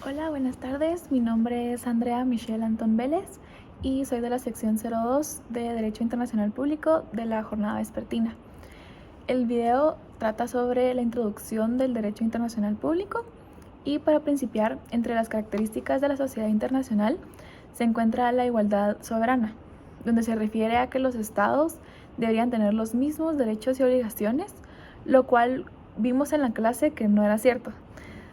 Hola, buenas tardes. Mi nombre es Andrea Michelle Antón Vélez y soy de la sección 02 de Derecho Internacional Público de la jornada vespertina. El video trata sobre la introducción del Derecho Internacional Público y para principiar, entre las características de la sociedad internacional se encuentra la igualdad soberana, donde se refiere a que los estados deberían tener los mismos derechos y obligaciones, lo cual vimos en la clase que no era cierto,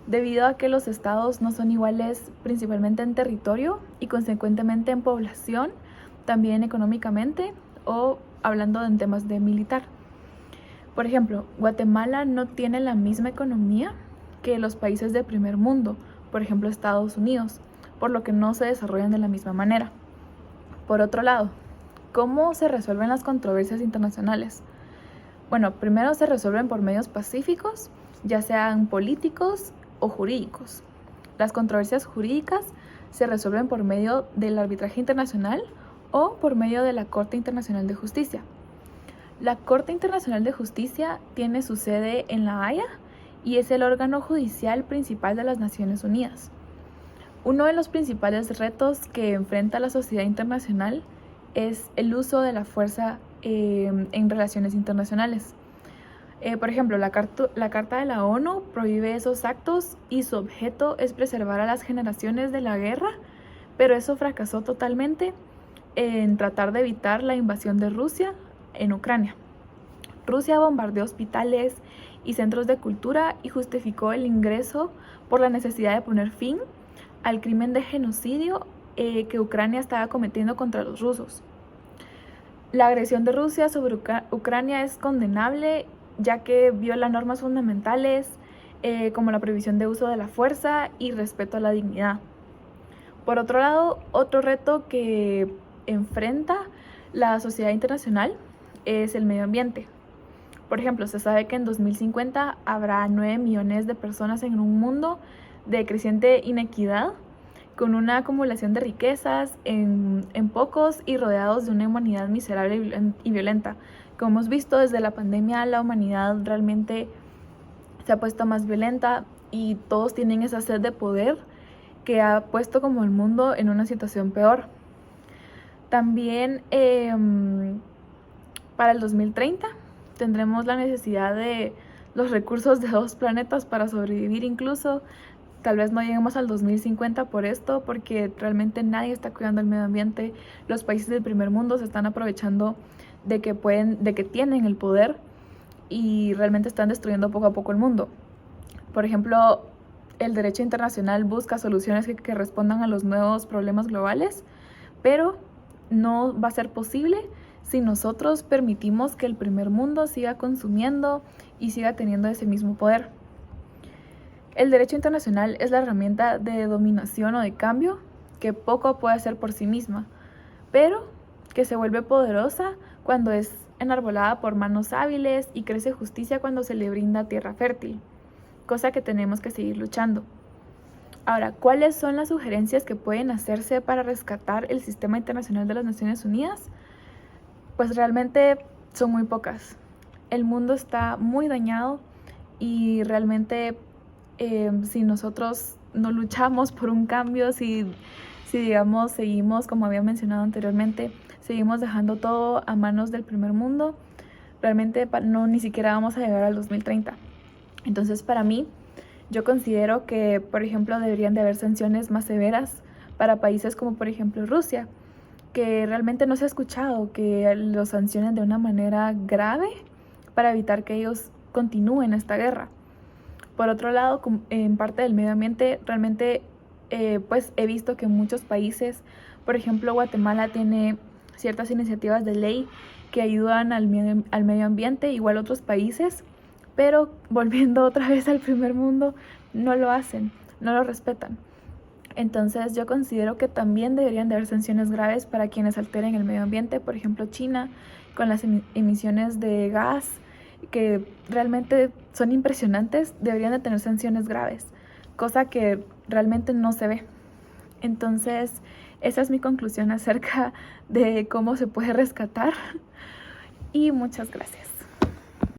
debido a que los estados no son iguales principalmente en territorio y consecuentemente en población, también económicamente o hablando en temas de militar. Por ejemplo, Guatemala no tiene la misma economía que los países de primer mundo, por ejemplo Estados Unidos, por lo que no se desarrollan de la misma manera. Por otro lado, ¿cómo se resuelven las controversias internacionales? Bueno, primero se resuelven por medios pacíficos, ya sean políticos o jurídicos. Las controversias jurídicas se resuelven por medio del arbitraje internacional o por medio de la Corte Internacional de Justicia. La Corte Internacional de Justicia tiene su sede en La Haya y es el órgano judicial principal de las Naciones Unidas. Uno de los principales retos que enfrenta la sociedad internacional es el uso de la fuerza en relaciones internacionales. Por ejemplo, la Carta de la ONU prohíbe esos actos y su objeto es preservar a las generaciones de la guerra, pero eso fracasó totalmente en tratar de evitar la invasión de Rusia en Ucrania. Rusia bombardeó hospitales y centros de cultura y justificó el ingreso por la necesidad de poner fin al crimen de genocidio que Ucrania estaba cometiendo contra los rusos. La agresión de Rusia sobre Ucrania es condenable, ya que viola normas fundamentales como la prohibición de uso de la fuerza y respeto a la dignidad. Por otro lado, otro reto que enfrenta la sociedad internacional es el medio ambiente. Por ejemplo, se sabe que en 2050 habrá 9 millones de personas en un mundo de creciente inequidad, con una acumulación de riquezas en pocos y rodeados de una humanidad miserable y violenta. Como hemos visto desde la pandemia, la humanidad realmente se ha puesto más violenta y todos tienen esa sed de poder que ha puesto como el mundo en una situación peor. También para el 2030 tendremos la necesidad de los recursos de 2 planetas para sobrevivir incluso. Tal vez no lleguemos al 2050 por esto, porque realmente nadie está cuidando el medio ambiente. Los países del primer mundo se están aprovechando de que tienen el poder y realmente están destruyendo poco a poco el mundo. Por ejemplo, el derecho internacional busca soluciones que respondan a los nuevos problemas globales, pero no va a ser posible si nosotros permitimos que el primer mundo siga consumiendo y siga teniendo ese mismo poder. El derecho internacional es la herramienta de dominación o de cambio que poco puede hacer por sí misma, pero que se vuelve poderosa cuando es enarbolada por manos hábiles y crece justicia cuando se le brinda tierra fértil, cosa que tenemos que seguir luchando. Ahora, ¿cuáles son las sugerencias que pueden hacerse para rescatar el sistema internacional de las Naciones Unidas? Pues realmente son muy pocas. El mundo está muy dañado y realmente si nosotros no luchamos por un cambio, si digamos seguimos, como había mencionado anteriormente, seguimos dejando todo a manos del primer mundo, realmente ni siquiera vamos a llegar al 2030. Entonces, para mí, yo considero que, por ejemplo, deberían de haber sanciones más severas para países como, por ejemplo, Rusia, que realmente no se ha escuchado que los sancionen de una manera grave para evitar que ellos continúen esta guerra. Por otro lado, en parte del medio ambiente, realmente pues he visto que muchos países, por ejemplo Guatemala tiene ciertas iniciativas de ley que ayudan al medio ambiente, igual otros países, pero volviendo otra vez al primer mundo, no lo hacen, no lo respetan. Entonces yo considero que también deberían de haber sanciones graves para quienes alteren el medio ambiente, por ejemplo China, con las emisiones de gas, que realmente son impresionantes, deberían de tener sanciones graves, cosa que realmente no se ve. Entonces, esa es mi conclusión acerca de cómo se puede rescatar y muchas gracias.